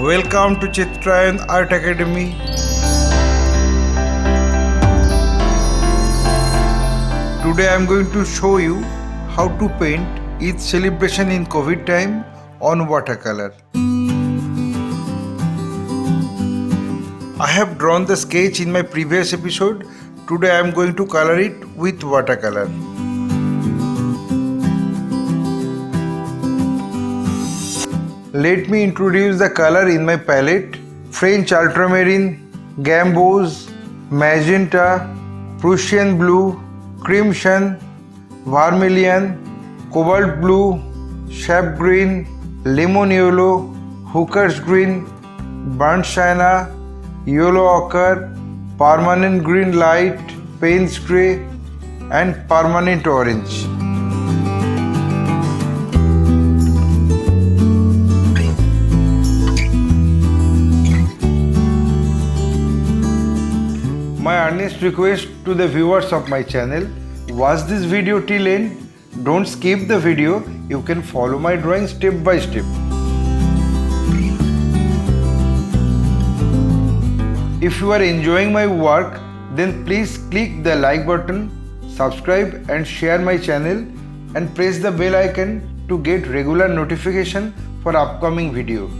Welcome to Chitrayan Art Academy. Today I am going to show you how to paint Eid celebration in COVID time on watercolor. I have drawn the sketch in my previous episode. Today I am going to color it with watercolor. Let me introduce the color in my palette: French ultramarine, gambos, magenta, Prussian blue, crimson, vermilion, cobalt blue, sap green, lemon yellow, hooker's green, burnt sienna, yellow ochre, permanent green light, Payne's grey, and permanent orange. My earnest request to the viewers of my channel: watch this video till end. Don't skip the video. You can follow my drawing step by step. If you are enjoying my work, then please click the like button, subscribe and share my channel, and press the bell icon to get regular notification for upcoming video.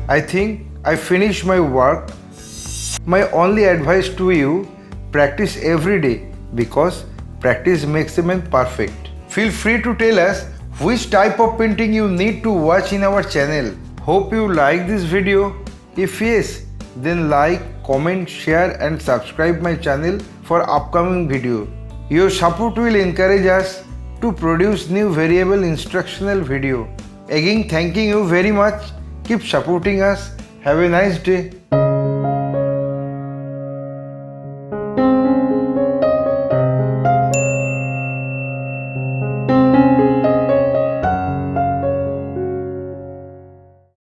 I think I finished my work. My only advice to you, practice every day because practice makes a man perfect. Feel free to tell us which type of painting you need to watch in our channel. Hope you like this video. If yes, then like, comment, share and subscribe my channel for upcoming video. Your support will encourage us to produce new variable instructional video. Again, thanking you very much. Keep supporting us. Have a nice day.